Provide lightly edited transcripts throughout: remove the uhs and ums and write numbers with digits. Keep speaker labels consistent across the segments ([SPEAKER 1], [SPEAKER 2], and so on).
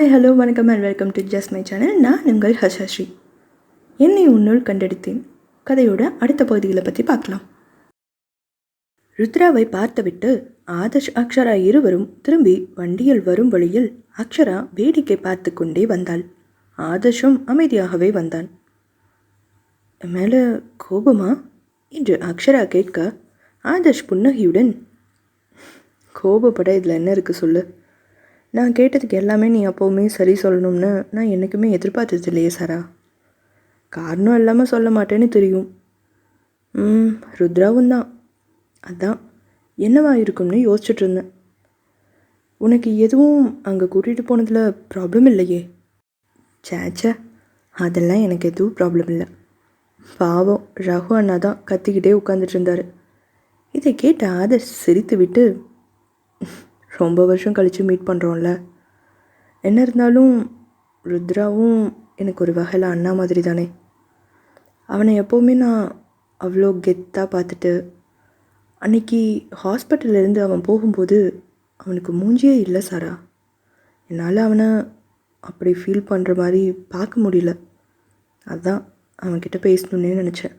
[SPEAKER 1] Hi hello வணக்கம் and welcome to just my channel. நான் உங்கள் ஹர்ஷஸ்ரீ. என்னை உன்னுள் கண்டெடுத்தேன் கதையோட அடுத்த பகுதிகளை பற்றி பார்க்கலாம். ருத்ராவை பார்த்துவிட்டு ஆதர்ஷ் அக்ஷரா இருவரும் திரும்பி வண்டியில் வரும் வழியில் அக்ஷரா வேடிக்கை பார்த்து கொண்டே வந்தாள். ஆதர்ஷும் அமைதியாகவே வந்தான். மேலே கோபமா என்று அக்ஷரா கேட்க ஆதர்ஷ் புன்னகையுடன், கோபப்பட இதில் என்ன இருக்குது சொல்லு. நான் கேட்டதுக்கு எல்லாமே நீ அப்போவுமே சரி சொல்லணும்னு நான் என்றைக்குமே எதிர்பார்த்தது இல்லையே சாரா. காரணம் இல்லாமல் சொல்ல மாட்டேன்னு தெரியும். ருத்ராவும் தான். அதான் என்னவா இருக்கும்னு யோசிச்சுட்டு இருந்தேன். உனக்கு எதுவும் அங்கே கூட்டிகிட்டு போனதில் ப்ராப்ளம் இல்லையே? சேச்சே, அதெல்லாம் எனக்கு எதுவும் ப்ராப்ளம் இல்லை. பாவம் ரகு அண்ணா தான் கத்திக்கிட்டே உட்காந்துட்டு இருந்தார். இதை கேட்ட ஆதர்ஷ் சிரித்து விட்டு, ரொம்ப வருஷம் கழித்து மீட் பண்ணுறோம்ல, என்ன இருந்தாலும் ருத்ராவும் எனக்கு ஒரு வகையில் அண்ணா மாதிரி தானே. அவனை எப்போவுமே நான் அவ்வளோ கெத்தாக பார்த்துட்டு, அன்றைக்கி ஹாஸ்பிட்டல்லேருந்து அவன் போகும்போது அவனுக்கு மூஞ்சியே இல்லை சாரா. என்னால் அவனை அப்படி ஃபீல் பண்ணுற மாதிரி பார்க்க முடியல. அதுதான் அவன்கிட்ட பேசணுன்னே நினச்சேன்.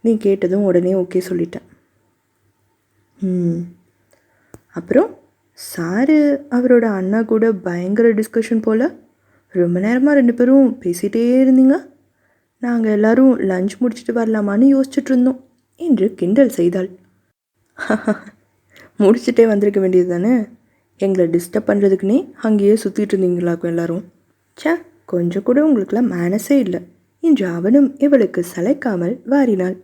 [SPEAKER 1] நீ கேட்டதும் உடனே ஓகே சொல்லிட்டேன். அப்புறம் சாரு அவரோட அண்ணா கூட பயங்கர டிஸ்கஷன் போல். ரொம்ப நேரமாக ரெண்டு பேரும் பேசிகிட்டே இருந்தீங்க. நாங்கள் எல்லோரும் லஞ்ச் முடிச்சுட்டு வரலாமான்னு யோசிச்சுட்டு இருந்தோம் என்று கிண்டல் செய்தாள். முடிச்சுட்டே வந்திருக்க வேண்டியது தானே. எங்களை டிஸ்டர்ப் பண்ணுறதுக்குன்னே அங்கேயே சுற்றிட்டு இருந்தீங்களாக்கும் எல்லோரும். சே, கொஞ்சம் கூட உங்களுக்கெல்லாம் மேனஸே இல்லை என்று அவனும் இவளுக்கு சளைக்காமல் வாரினாள்.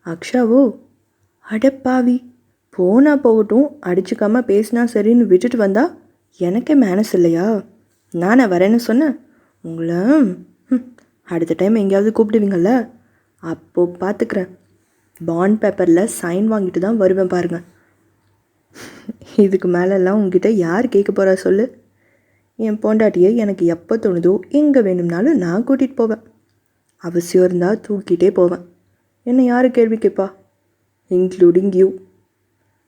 [SPEAKER 1] அக்ஷாவோ, அடப்பாவி, போனால் போகட்டும், அடிச்சுக்காமல் பேசினா சரின்னு விட்டுட்டு வந்தா எனக்கே மேனஸ் இல்லையா? நானே வரேன்னு சொன்னேன். உங்களை அடுத்த டைம் எங்கேயாவது கூப்பிடுவீங்கள்ல, அப்போது பார்த்துக்கிறேன். பாண்ட் பேப்பரில் சைன் வாங்கிட்டு தான் வருவேன் பாருங்கள். இதுக்கு மேலெல்லாம் உங்ககிட்ட யார் கேட்க போகிறா சொல்லு. என் பொண்டாட்டியை எனக்கு எப்போ தோணுதோ எங்கே வேணும்னாலும் நான் கூட்டிகிட்டு போவேன். அவசியம் இருந்தால் தூக்கிட்டே போவேன். என்னை யார் கேள்வி கேட்பா? Including you.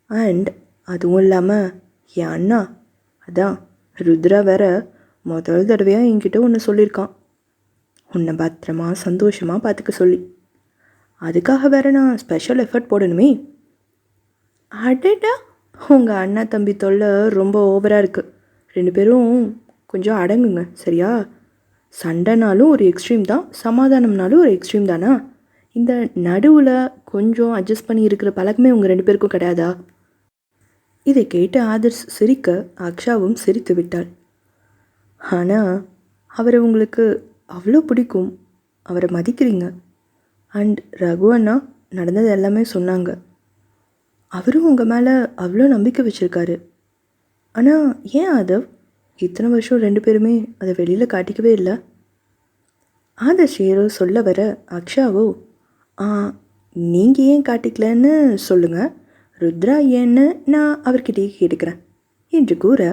[SPEAKER 1] அண்ட் அதுவும் இல்லாமல் என் அண்ணா, அதான் ருத்ரா வேற முதல் தடவையாக என்கிட்ட ஒன்று சொல்லியிருக்கான், உன்னை பத்திரமா சந்தோஷமாக பார்த்துக்க சொல்லி. அதுக்காக வேற நான் ஸ்பெஷல் எஃபர்ட் போடணுமே. அடடா, உங்கள் அண்ணா தம்பி தொல்லை ரொம்ப ஓவராக இருக்குது. ரெண்டு பேரும் கொஞ்சம் அடங்குங்க சரியா? சண்டைனாலும் ஒரு எக்ஸ்ட்ரீம் தான், சமாதானம்னாலும் ஒரு எக்ஸ்ட்ரீம் தானா? இந்த நடுவில் கொஞ்சம் அட்ஜஸ்ட் பண்ணி இருக்கிற பழக்கமே உங்கள் ரெண்டு பேருக்கும் கிடையாதா? இதை கேட்டு ஆதர்ஷ் சிரிக்க அக்ஷாவும் சிரித்து விட்டாள். ஆனால் அவரை உங்களுக்கு அவ்வளோ பிடிக்கும், அவரை மதிக்கிறீங்க. அண்ட் ரகு அண்ணா நடந்தது எல்லாமே சொன்னாங்க. அவரும் உங்கள் மேலே அவ்வளோ நம்பிக்கை வச்சுருக்காரு. ஆனால் ஏன் ஆதவ் இத்தனை வருஷம் ரெண்டு பேருமே அதை வெளியில் காட்டிக்கவே இல்லை? ஆதர்ஷ் ஏதோ சொல்ல வர அக்ஷாவோ, நீங்கள் ஏன் காட்டிக்கலன்னு சொல்லுங்கள், ருத்ரா ஏன்னு நான் அவர்கிட்டயே கேட்டுக்கிறேன் என்று கூற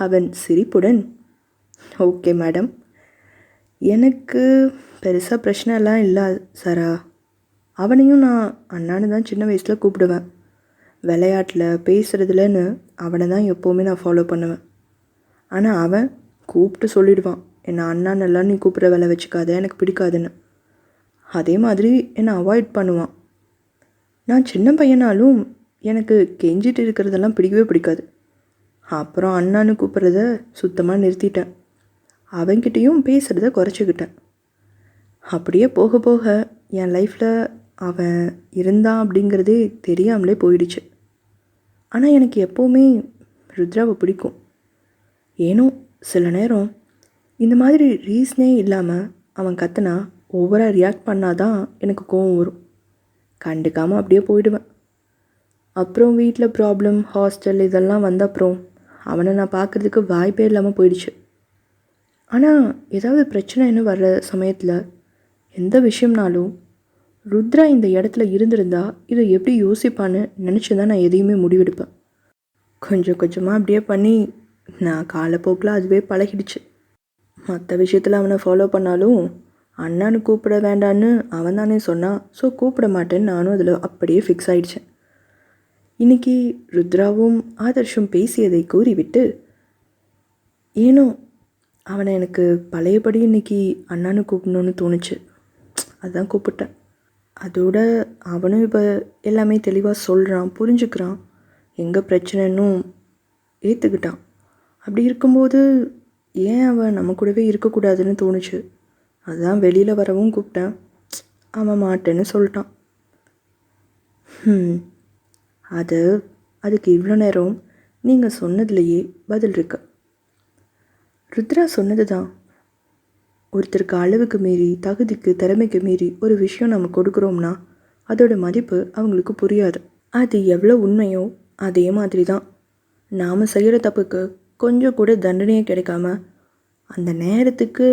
[SPEAKER 1] அவன் சிரிப்புடன், ஓகே மேடம், எனக்கு பெருசாக பிரச்சனைலாம் இல்லை சாரா. அவனையும் நான் அண்ணான்னு தான் சின்ன வயசில் கூப்பிடுவேன். விளையாட்டில் பேசுகிறதுலன்னு அவனை தான் எப்போவுமே நான் ஃபாலோ பண்ணுவேன். ஆனால் அவன் கூப்பிட்டு சொல்லிடுவான், என்னை அண்ணான்னெல்லாம் நீ கூப்பிட்ற வேலை வச்சுக்காத, எனக்கு பிடிக்காதுன்னு. அதே மாதிரி என்னை அவாய்ட் பண்ணுவான். நான் சின்ன பையனாலும் எனக்கு கெஞ்சிட்டு இருக்கிறதெல்லாம் பிடிக்கவே பிடிக்காது. அப்புறம் அண்ணான்னு கூப்பிட்றத சுத்தமாக நிறுத்திட்டேன். அவன்கிட்டையும் பேசுகிறத குறைச்சிக்கிட்டேன். அப்படியே போக போக என் லைஃப்பில் அவன் இருந்தான் அப்படிங்கிறதே தெரியாமலே போயிடுச்சு. ஆனால் எனக்கு எப்போவுமே ருத்ராவை பிடிக்கும். ஏனோ சில நேரம் இந்த மாதிரி ரீசனே இல்லாமல் அவன் கத்துனா ஓவராக ரியாக்ட் பண்ணாதான் எனக்கு கோவம் வரும். கண்டுக்காமல் அப்படியே போயிடுவேன். அப்புறம் வீட்டில் ப்ராப்ளம், ஹாஸ்டல் இதெல்லாம் வந்த அப்புறம் அவனை நான் பார்க்குறதுக்கு வாய்ப்பே இல்லாமல் போயிடுச்சு. ஆனால் ஏதாவது பிரச்சனைன்னு வர்ற சமயத்தில் எந்த விஷயம்னாலும் ருத்ரா இந்த இடத்துல இருந்திருந்தா இதை எப்படி யோசிப்பான்னு நினச்சி தான் நான் எதையுமே முடிவெடுப்பேன். கொஞ்சம் கொஞ்சமாக அப்படியே பண்ணி நான் காலப்போக்கில் அதுவே பழகிடுச்சு. மற்ற விஷயத்தில் அவனை ஃபாலோ பண்ணாலும் அண்ணான்னு கூப்பிட வேண்டான்னு அவன் தானே சொன்னான். ஸோ கூப்பிட மாட்டேன்னு நானும் அதில் அப்படியே ஃபிக்ஸ் ஆகிடுச்சேன். இன்றைக்கி ருத்ராவும் ஆதர்ஷும் பேசியதை கூறிவிட்டு, ஏனோ அவனை எனக்கு பழையபடி இன்னைக்கு அண்ணான்னு கூப்பிடணுன்னு தோணுச்சு. அதான் கூப்பிட்டேன். அதோட அவனும் இப்போ எல்லாமே தெளிவாக சொல்கிறான், புரிஞ்சுக்கிறான், எங்கே பிரச்சனைன்னும் ஏற்றுக்கிட்டான். அப்படி இருக்கும்போது ஏன் அவன் நம்ம கூடவே இருக்கக்கூடாதுன்னு தோணுச்சு. அதுதான் வெளியில் வரவும் கூப்பிட்டேன். அவன் மாட்டேன்னு சொல்லிட்டான். அதுக்கு இவ்வளோ நேரம் நீங்கள் சொன்னதுலேயே பதில் இருக்கு. ருத்ரா சொன்னது தான். ஒருத்தருக்கு அளவுக்கு மீறி, தகுதிக்கு திறமைக்கு மீறி ஒரு விஷயம் நம்ம கொடுக்குறோம்னா அதோட மதிப்பு அவங்களுக்கு புரியாது. அது எவ்வளோ உண்மையோ அதே மாதிரி தான் நாம் செய்கிற தப்புக்கு கொஞ்சம் கூட தண்டனையே கிடைக்காம அந்த நேரத்துக்கு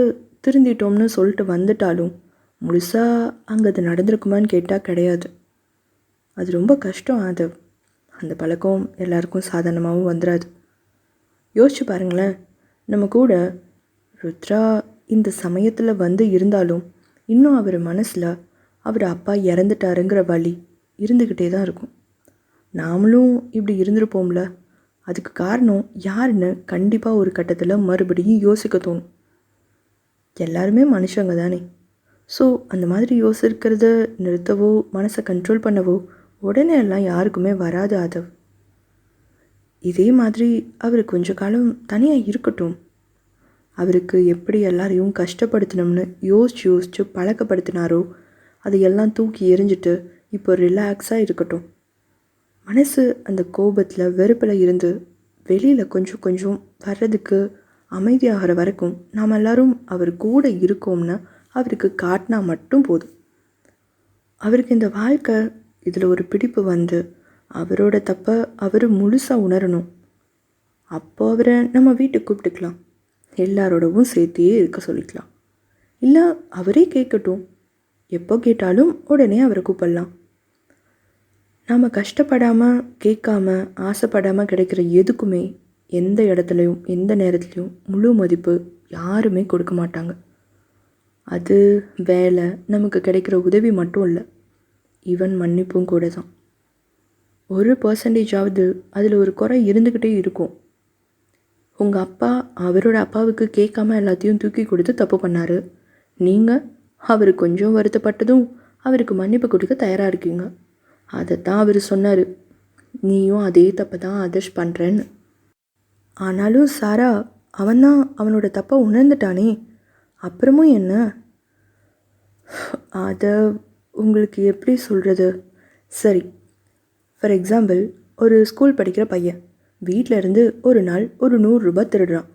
[SPEAKER 1] திருந்திட்டோம்னு சொல்லிட்டு வந்துட்டாலும் முழுசாக அங்கே அது நடந்திருக்குமான்னு கேட்டால் கிடையாது. அது ரொம்ப கஷ்டம். அந்த பழக்கம் எல்லாருக்கும் சாதாரணமாகவும் வந்துடாது. யோசிச்சு பாருங்களேன், நம்ம கூட ருத்ரா இந்த சமயத்தில் வந்து இருந்தாலும் இன்னும் அவர் மனசில் அவர் அப்பா இறந்துட்டாருங்கிற வலி இருந்துக்கிட்டே தான் இருக்கும். நாமளும் இப்படி இருந்திருப்போம்ல. அதுக்கு காரணம் யாருன்னு கண்டிப்பாக ஒரு கட்டத்தில் மறுபடியும் யோசிக்க தோணும். எல்லாருமே மனுஷங்க தானே. ஸோ அந்த மாதிரி யோசிக்கிறத நிறுத்தவோ மனசை கண்ட்ரோல் பண்ணவோ உடனே எல்லாம் யாருக்குமே வராது. இதே மாதிரி அவர் கொஞ்ச காலம் தனியாக இருக்கட்டும். அவருக்கு எப்படி எல்லாரையும் கஷ்டப்படுத்தணும்னு யோசித்து பழக்கப்படுத்தினாரோ அதையெல்லாம் தூக்கி எறிஞ்சிட்டு இப்போ ரிலாக்ஸாக இருக்கட்டும். மனசு அந்த கோபத்தில் வெறுப்பில் இருந்து வெளியில் கொஞ்சம் கொஞ்சம் வர்றதுக்கு அமைதியாகிற வரைக்கும் நாம் எல்லாரும் அவர் கூட இருக்கோம்னு அவருக்கு காட்டினா மட்டும் போதும். அவருக்கு இந்த வாழ்க்கை இதில் ஒரு பிடிப்பு வந்து அவரோட தப்பை அவர் முழுசாக உணரணும். அப்போ அவரை நம்ம வீட்டுக்கு கூப்பிட்டுக்கலாம், எல்லாரோடவும் சேர்த்தே இருக்க சொல்லிக்கலாம். இல்லை அவரே கேட்கட்டும், எப்போ கேட்டாலும் உடனே அவரை கூப்பிடலாம். நாம் கஷ்டப்படாமல் கேட்காம ஆசைப்படாமல் கிடைக்கிற எதுக்குமே எந்த இடத்துலையும் எந்த நேரத்துலையும் முழு மதிப்பு யாருமே கொடுக்க மாட்டாங்க. அது வேலை, நமக்கு கிடைக்கிற உதவி மட்டும் இல்லை, ஈவன் மன்னிப்பும் கூட தான். 1% அதில் ஒரு குறை இருந்துக்கிட்டே இருக்கும். உங்கள் அப்பா அவரோட அப்பாவுக்கு கேட்காம எல்லாத்தையும் தூக்கி கொடுத்து தப்பு பண்ணார். நீங்கள் அவர் கொஞ்சம் வருத்தப்பட்டதும் அவருக்கு மன்னிப்பு கொடுக்க தயாராக இருக்கீங்க. அதைத்தான் அவர் சொன்னார், நீயும் அதே தப்பை தான் ஆதர்ஷ் பண்ணுறேன்னு. ஆனாலும் சாரா அவன்தான் அவனோட தப்பை உணர்ந்துட்டானே, அப்புறமும் என்ன? அதை உங்களுக்கு எப்படி சொல்கிறது? சரி, ஃபார் எக்ஸாம்பிள், ஒரு ஸ்கூல் படிக்கிற பையன் வீட்டில் இருந்து ஒரு நாள் ஒரு 100 ரூபாய் திருடுறான்.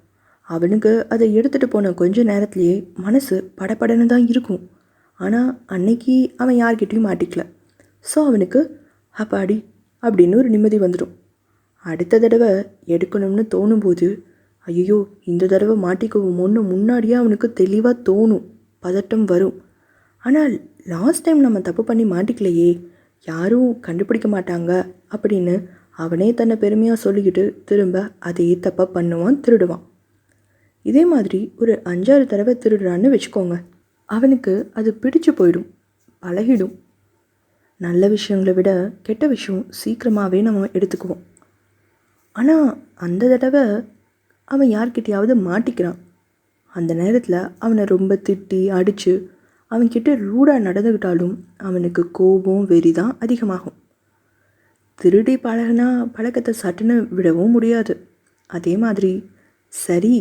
[SPEAKER 1] அவனுக்கு அதை எடுத்துகிட்டு போன கொஞ்ச நேரத்துலையே மனசு படப்படன்னு தான் இருக்கும். ஆனால் அன்னைக்கு அவன் யார்கிட்டையும் மாட்டிக்கல. ஸோ அவனுக்கு அப்பாடி அப்படின்னு ஒரு நிம்மதி வந்துடும். அடுத்த தடவை எடுக்கணும்னு தோணும்போது ஐயோ இந்த தடவை மாட்டிக்குவோமோன்னு முன்னாடியே அவனுக்கு தெளிவாக தோணும், பதட்டம் வரும். ஆனால் லாஸ்ட் டைம் நம்ம தப்பு பண்ணி மாட்டிக்கலையே, யாரும் கண்டுபிடிக்க மாட்டாங்க அப்படின்னு அவனே தன்னை பெருமையாக சொல்லிக்கிட்டு திரும்ப அதே தப்பாக பண்ணுவான், திருடுவான். இதே மாதிரி ஒரு 5-6 தடவை திருடுறான்னு வச்சுக்கோங்க, அவனுக்கு அது பிடிச்சு போயிடும், பழகிடும். நல்ல விஷயங்களை விட கெட்ட விஷயம் சீக்கிரமாகவே நம்ம எடுத்துக்குவோம். ஆனால் அந்த தடவை அவன் யார்கிட்டையாவது மாட்டிக்கிறான். அந்த நேரத்தில் அவனை ரொம்ப திட்டி அடித்து அவன்கிட்ட ரூடாக நடந்துக்கிட்டாலும் அவனுக்கு கோபம் வெறி தான் அதிகமாகும். திருடி பழகினா பழக்கத்தை சட்டுன்னு விடவும் முடியாது. அதே மாதிரி சரி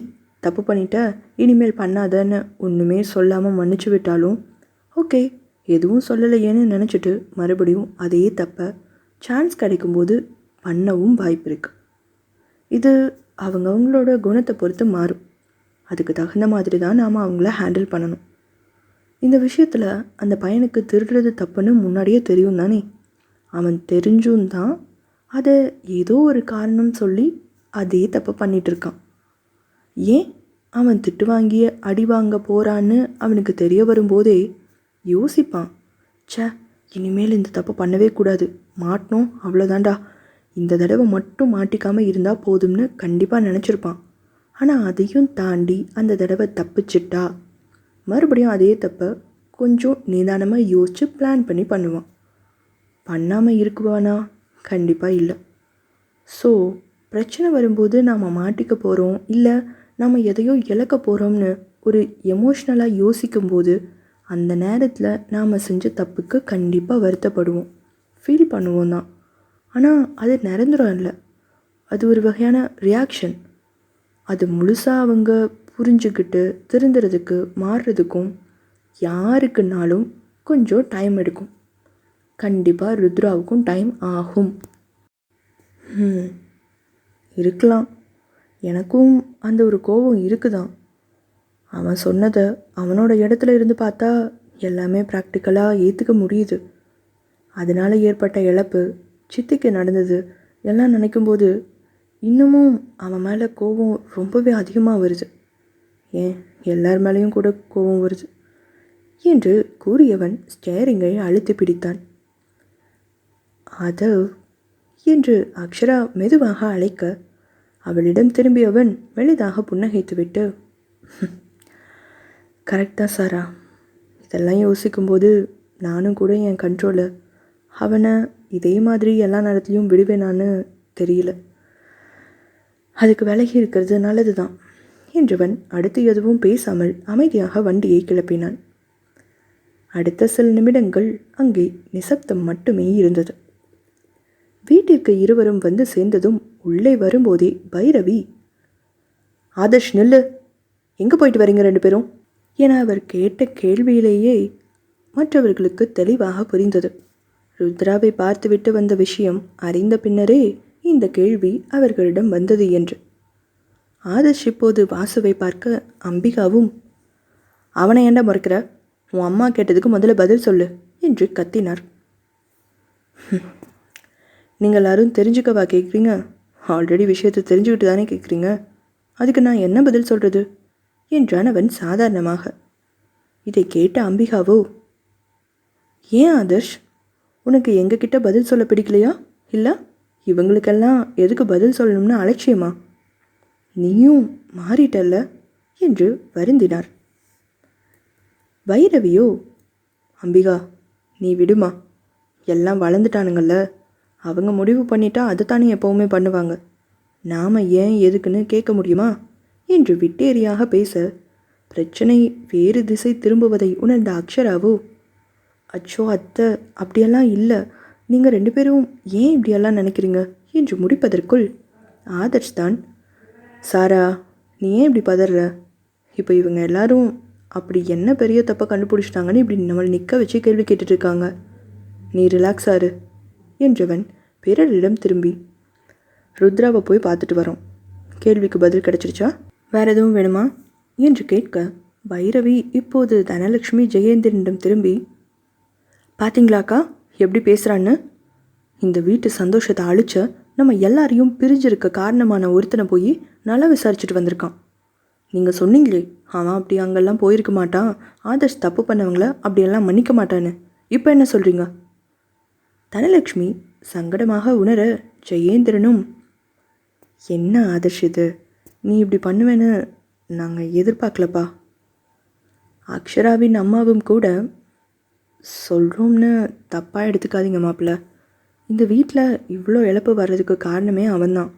[SPEAKER 1] தப்பு பண்ணிட்ட இனிமேல் பண்ணாதன்னு ஒன்றுமே சொல்லாமல் மன்னிச்சு விட்டாலும் ஓகே, எதுவும் சொல்லலையேன்னு நினச்சிட்டு மறுபடியும் அதே தப்பை சான்ஸ் கிடைக்கும்போது பண்ணவும் வாய்ப்பு இருக்குது. இது அவங்கவுங்களோட குணத்தை பொறுத்து மாறும். அதுக்கு தகுந்த மாதிரி தான் நாம் அவங்கள ஹேண்டில் பண்ணணும். இந்த விஷயத்தில் அந்த பையனுக்கு திருடுறது தப்புன்னு முன்னாடியே தெரியும் தானே. அவன் தெரிஞ்சும் தான் அதை ஏதோ ஒரு காரணம் சொல்லி அதே தப்பு பண்ணிகிட்ருக்கான். ஏன் அவன் திட்டு வாங்கிய அடி வாங்க போகிறான்னு அவனுக்கு தெரிய வரும்போதே யோசிப்பான், இனிமேல் இந்த தப்பு பண்ணவே கூடாது, மாட்டணும் அவ்வளோதாண்டா, இந்த தடவை மட்டும் மாட்டிக்காமல் இருந்தால் போதும்னு கண்டிப்பாக நினச்சிருப்பான். ஆனால் அதையும் தாண்டி அந்த தடவை தப்பிச்சிட்டா மறுபடியும் அதே தப்பை கொஞ்சம் நிதானமாக யோசித்து பிளான் பண்ணி பண்ணுவான். பண்ணாமல் இருக்குவானா? கண்டிப்பாக இல்லை. ஸோ பிரச்சனை வரும்போது நாம் மாட்டிக்க போகிறோம், இல்லை நம்ம எதையோ இழக்க போகிறோம்னு ஒரு எமோஷ்னலாக யோசிக்கும்போது அந்த நேரத்தில் நாம் செஞ்ச தப்புக்கு கண்டிப்பாக வருத்தப்படுவோம், ஃபீல் பண்ணுவோம் தான். ஆனால் அது நிரந்தரம் இல்லை, அது ஒரு வகையான ரியாக்ஷன். அது முழுசாக அவங்க புரிஞ்சுக்கிட்டு திருந்துறதுக்கு மாறுறதுக்கும் யாருக்குனாலும் கொஞ்சம் டைம் எடுக்கும். கண்டிப்பாக ருத்ராவுக்கும் டைம் ஆகும். இருக்கலாம். எனக்கும் அந்த ஒரு கோபம் இருக்குதான். அவன் சொன்னதை அவனோட இடத்துல இருந்து பார்த்தா எல்லாமே ப்ராக்டிக்கலாக ஏற்றுக்க முடியுது. அதனால் ஏற்பட்ட இழப்பு, சித்திக்கு நடந்தது எல்லாம் நினைக்கும்போது இன்னமும் அவன் மேலே கோபம் ரொம்பவே அதிகமாக வருது. ஏன் எல்லார் மேலேயும் கூட கோபம் வருது என்று கூறியவன் ஸ்டேரிங்கை அழுத்தி பிடித்தான். அதவ் என்று அக்ஷரா மெதுவாக அழைக்க அவளிடம் திரும்பியவன் மெலிதாக புன்னகைத்துவிட்டு, கரெக்ட் தான் சாரா. இதெல்லாம் யோசிக்கும்போது நானும் கூட என் கண்ட்ரோலை அவனை இதே மாதிரி எல்லா நேரத்துலையும் விடுவேனான்னு தெரியல. அதுக்கு விலகி இருக்கிறது நல்லது தான் என்றவன் அடுத்து எதுவும் பேசாமல் அமைதியாக வண்டியை கிளப்பினான். அடுத்த சில நிமிடங்கள் அங்கே நிசப்தம் மட்டுமே இருந்தது. வீட்டிற்கு இருவரும் வந்து சேர்ந்ததும் உள்ளே வரும்போதே பைரவி, ஆதர்ஷ் நில்லு, எங்கே போயிட்டு வரீங்க ரெண்டு பேரும் என அவர் கேட்ட கேள்வியிலேயே மற்றவர்களுக்கு தெளிவாக புரிந்தது. ருத்ராவை பார்த்துவிட்டு வந்த விஷயம் அறிந்த பின்னரே இந்த கேள்வி அவர்களிடம் வந்தது என்று. ஆதர்ஷ் இப்போது வாசுவை பார்க்க அம்பிகாவும், அவனை ஏண்டா மறுக்கிற, உன் அம்மா கேட்டதுக்கு முதல்ல பதில் சொல்லு என்று கத்தினார். நீங்கள் எல்லாரும் தெரிஞ்சுக்கவா கேட்குறீங்க? ஆல்ரெடி விஷயத்தை தெரிஞ்சுக்கிட்டு தானே கேட்குறீங்க, அதுக்கு நான் என்ன பதில் சொல்கிறது என்றான் அவன் சாதாரணமாக. இதை கேட்ட அம்பிகாவோ, ஏன் ஆதர்ஷ், உனக்கு எங்ககிட்ட பதில் சொல்ல பிடிக்கலையா, இல்லை இவங்களுக்கெல்லாம் எதுக்கு பதில் சொல்லணும்னு அலட்சியமா? நீயும் மாறிட்டல்ல என்று வருந்தினார். பைரவியோ, அம்பிகா நீ விடுமா, எல்லாம் வளர்ந்துட்டானுங்கள்ல, அவங்க முடிவு பண்ணிட்டா அதை தானே எப்போவுமே பண்ணுவாங்க, நாம் ஏன் எதுக்குன்னு கேட்க முடியுமா என்று விட்டேரியாக பேச பிரச்சனை வேறு திசை திரும்புவதை உணர்ந்த அக்ஷராவோ, அச்சோ அத்தை, அப்படியெல்லாம் இல்லை, நீங்கள் ரெண்டு பேரும் ஏன் இப்படியெல்லாம் நினைக்கிறீங்க என்று முடிப்பதற்குள் ஆதர்ஷ் தான், சாரா நீ ஏன் இப்படி பதற, இப்போ இவங்க எல்லாரும் அப்படி என்ன பெரிய தப்பை கண்டுபிடிச்சிட்டாங்கன்னு இப்படி நம்மளை நிற்க வச்சு கேள்வி கேட்டுட்ருக்காங்க, நீ ரிலாக்ஸ் ஆறு என்றவன் பிறரிடம் திரும்பி, ருத்ராவை போய் பார்த்துட்டு வரோம், கேள்விக்கு பதில் கிடைச்சிருச்சா, வேறு எதுவும் வேணுமா என்று கேட்க பைரவி இப்போது தனலட்சுமி ஜெயேந்திரனிடம் திரும்பி, பார்த்தீங்களாக்கா எப்படி பேசுகிறான்னு, இந்த வீட்டு சந்தோஷத்தை அழிச்ச நம்ம எல்லாரையும் பிரிஞ்சிருக்க காரணமான ஒருத்தனை போய் நல்லா விசாரிச்சுட்டு வந்திருக்கான். நீங்கள் சொன்னீங்களே அவன் அப்படி அங்கெல்லாம் போயிருக்க மாட்டான், ஆதர்ஷ் தப்பு பண்ணவங்கள அப்படியெல்லாம் மன்னிக்க மாட்டான்னு, இப்போ என்ன சொல்கிறீங்க? தனலட்சுமி சங்கடமாக உணர ஜெயேந்திரனும், என்ன ஆதர்ஷ் இது, நீ இப்படி பண்ணுவேன்னு நாங்கள் எதிர்பார்க்கலப்பா. அக்ஷராவின் அம்மாவும் கூட, சொல்கிறோம்னு தப்பாக எடுத்துக்காதீங்க மாப்பிள்ள, இந்த வீட்டில் இவ்வளோ இழப்பு வர்றதுக்கு காரணமே அவன்தான்,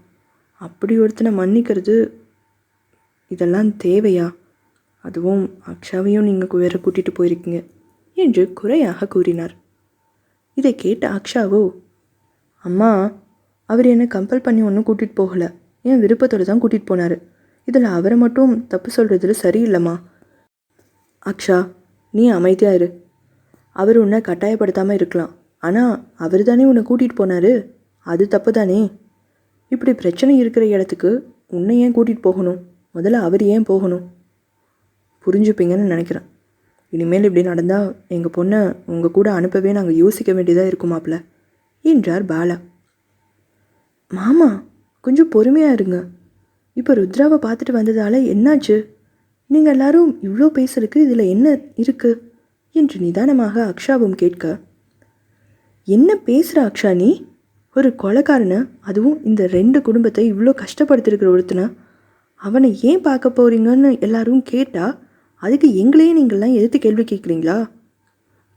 [SPEAKER 1] அப்படி ஒருத்தனை மன்னிக்கிறது இதெல்லாம் தேவையா, அதுவும் அக்ஷாவையும் நீங்கள் வேற கூட்டிகிட்டு போயிருக்கீங்க என்று குறையாக கூறினார். இதை கேட்ட அக்ஷாவோ, அம்மா அவர் என்னை கம்பல் பண்ணி ஒன்றும் கூட்டிகிட்டு போகலை, என் விருப்பத்தோடு தான் கூட்டிகிட்டு போனார், இதில் அவரை மட்டும் தப்பு சொல்கிறதுல சரியில்லைம்மா. அக்ஷா நீ அமைதியாக இரு, அவர் உன்னை கட்டாயப்படுத்தாமல் இருக்கலாம், ஆனால் அவர் தானே உன்னை கூட்டிகிட்டு போனார், அது தப்பு தானே. இப்படி பிரச்சனை இருக்கிற இடத்துக்கு உன்னை ஏன் கூட்டிகிட்டு போகணும், முதல்ல அவர் ஏன் போகணும், புரிஞ்சுப்பீங்கன்னு நினைக்கிறேன். இனிமேல் இப்படி நடந்தால் எங்கள் பொண்ணை உங்கள் கூட அனுப்பவே நாங்கள் யோசிக்க வேண்டியதாக இருக்குமாப்ல என்றார் பாலா. மாமா கொஞ்சம் பொறுமையாக இருங்க, இப்போ ருத்ராவை பார்த்துட்டு வந்ததால் என்னாச்சு, நீங்கள் எல்லாரும் இவ்வளோ பேசுறதுக்கு இதில் என்ன இருக்குது என்று நிதானமாக அக்ஷாவும் கேட்க, என்ன பேசுகிற அக்ஷா நீ, ஒரு கொலைக்காரனை, அதுவும் இந்த 2 குடும்பத்தை இவ்வளோ கஷ்டப்படுத்திருக்கிற ஒருத்தனை அவனை ஏன் பார்க்க போகிறீங்கன்னு எல்லாரும் கேட்டால் அதுக்கு எங்களையே நீங்கள்லாம் எதிர்த்து கேள்வி கேட்குறீங்களா,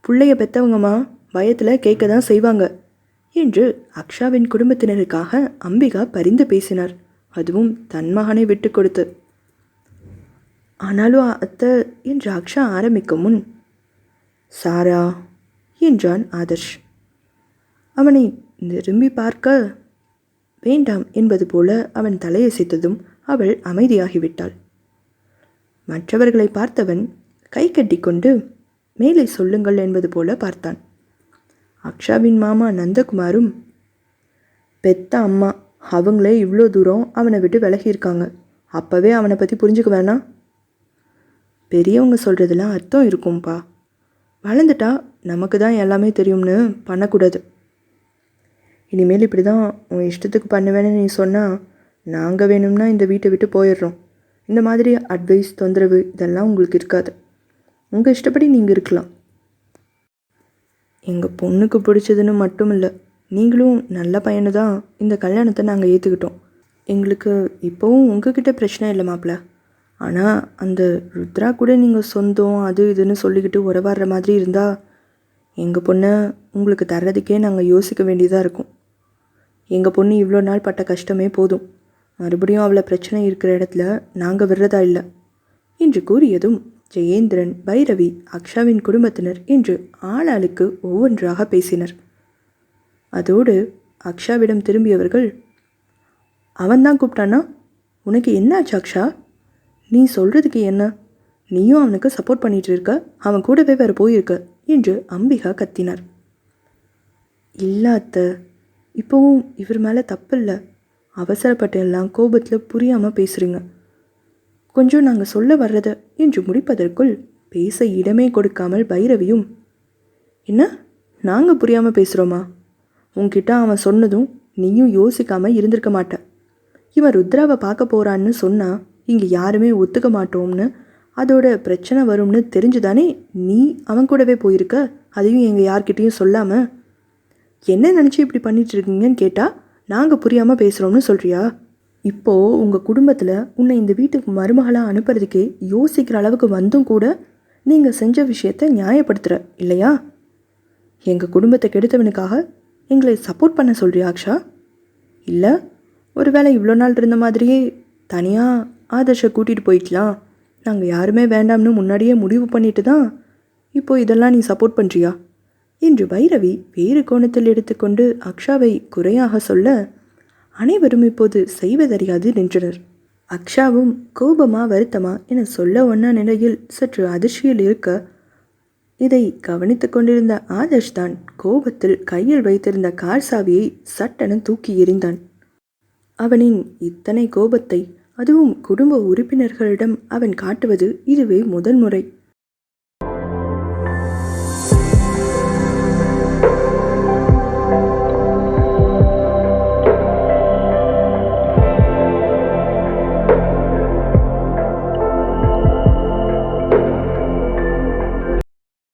[SPEAKER 1] பிள்ளைய பெற்றவங்கம்மா பயத்தில் கேட்க தான் செய்வாங்க என்று அக்ஷாவின் குடும்பத்தினருக்காக அம்பிகா பரிந்து பேசினார், அதுவும் தன் மகனை விட்டு கொடுத்து. ஆனாலும் அத்தை என்று அக்ஷா ஆரம்பிக்கும் முன், சாரா என்றான் ஆதர்ஷ். அவனை திரும்பி பார்க்க வேண்டாம் என்பது போல அவன் தலையசைத்ததும் அவள் அமைதியாகிவிட்டாள். மற்றவர்களை பார்த்தவன் கை கட்டிக்கொண்டு மேலே சொல்லுங்கள் என்பது போல பார்த்தான். அக்ஷாவின் மாமா நந்தகுமாரும், பெத்த அம்மா அவங்களே இவ்வளோ தூரம் அவனை விட்டு விலகியிருக்காங்க, அப்போவே அவனை பற்றி புரிஞ்சுக்க வேணாம். பெரியவங்க சொல்கிறதுலாம் அர்த்தம் இருக்கும்பா, வளர்ந்துட்டா நமக்கு தான் எல்லாமே தெரியும்னு பண்ணக்கூடாது. இனிமேல் இப்படி தான் உன் இஷ்டத்துக்கு பண்ணுவேன்னு நீ சொன்னால் நாங்கள் வேணும்னா இந்த வீட்டை விட்டு போயிடுறோம். இந்த மாதிரி அட்வைஸ் தொந்தரவு இதெல்லாம் உங்களுக்கு இருக்காது. உங்கள் இஷ்டப்படி நீங்கள் இருக்கலாம். எங்கள் பொண்ணுக்கு பிடிச்சதுன்னு மட்டும் இல்லை, நீங்களும் நல்ல பையனு தான் இந்த கல்யாணத்தை நாங்கள் ஏற்றுக்கிட்டோம். எங்களுக்கு இப்போவும் உங்ககிட்ட பிரச்சனை இல்லை மாப்பிள்ள. ஆனால் அந்த ருத்ரா கூட நீங்கள் சொந்தம் அது இதுன்னு சொல்லிக்கிட்டு உறவாடுற மாதிரி இருந்தால் எங்கள் பொண்ணை உங்களுக்கு தர்றதுக்கே நாங்கள் யோசிக்க வேண்டியதாக இருக்கும். எங்கள் பொண்ணு இவ்வளோ நாள் பட்ட கஷ்டமே போதும், மறுபடியும் அவளை பிரச்சனை இருக்கிற இடத்துல நாங்கள் விடுறதா இல்லை என்று கூறியதும் ஜெயேந்திரன், பைரவி, அக்ஷாவின் குடும்பத்தினர் என்று ஆளாளுக்கு ஒவ்வொன்றாக பேசினர். அதோடு அக்ஷாவிடம் திரும்பியவர்கள், அவன்தான் கூப்பிட்டானா? உனக்கு என்னாச்சு அக்ஷா? நீ சொல்கிறதுக்கு என்ன? நீயும் அவனுக்கு சப்போர்ட் பண்ணிகிட்டு இருக்க, அவன் கூடவே வேறு போயிருக்க என்று அம்பிகா கத்தினார். இல்லாத்த இப்போவும் இவர் மேலே தப்பில்லை, அவசரப்பட்டு எல்லாம் கோபத்தில் புரியாமல் பேசுகிறீங்க. கொஞ்சம் நாங்கள் சொல்ல வர்றத என்று முடிப்பதற்குள் பேச இடமே கொடுக்காமல் பைரவியும், என்ன நாங்கள் புரியாமல் பேசுகிறோமா? உன்கிட்ட அவன் சொன்னதும் நீயும் யோசிக்காமல் இருந்திருக்க மாட்ட. இவன் ருத்ராவை பார்க்க போகிறான்னு சொன்னால் இங்கே யாருமே ஒத்துக்க மாட்டோம்னு, அதோட பிரச்சனை வரும்னு தெரிஞ்சுதானே நீ அவன் கூடவே போயிருக்க, அதையும் எங்கள் யார்கிட்டையும் சொல்லாமல். என்ன நினச்சி இப்படி பண்ணிட்டு இருக்கீங்கன்னு கேட்டால் நாங்கள் புரியாமல் பேசுகிறோம்னு சொல்கிறியா? இப்போது உங்கள் குடும்பத்தில் உன்னை இந்த வீட்டுக்கு மருமகளாக அனுப்புறதுக்கே யோசிக்கிற அளவுக்கு வந்தும் கூட நீங்கள் செஞ்ச விஷயத்தை நியாயப்படுத்துகிற இல்லையா? எங்கள் குடும்பத்தை கெடுத்தவனுக்காக எங்களை சப்போர்ட் பண்ண சொல்கிறியா அக்ஷா? இல்லை, ஒருவேளை இவ்வளோ நாள் இருந்த மாதிரியே தனியாக ஆதர்ஷை கூட்டிகிட்டு போய்க்கலாம், நாங்கள் யாருமே வேண்டாம்னு முன்னாடியே முடிவு பண்ணிட்டு தான் இப்போ இதெல்லாம் நீ சப்போர்ட் பண்ணுறியா என்று பைரவி வேறு கோணத்தில் எடுத்துக்கொண்டு அக்ஷாவை குறையாக சொல்ல அனைவரும் இப்போது செய்வதறியாது நின்றனர். அக்ஷாவும் கோபமா வருத்தமா என சொல்ல ஒன்னா நிலையில் சற்று அதிர்ச்சியில் இருக்க, இதை கவனித்து கொண்டிருந்த ஆதர்ஷ் தான் கோபத்தில் கையில் வைத்திருந்த கார் சாவியை சட்டென தூக்கி எறிந்தான். அவனின் இத்தனை கோபத்தை, அதுவும் குடும்ப உறுப்பினர்களிடம் அவன் காட்டுவது இதுவே முதல் முறை.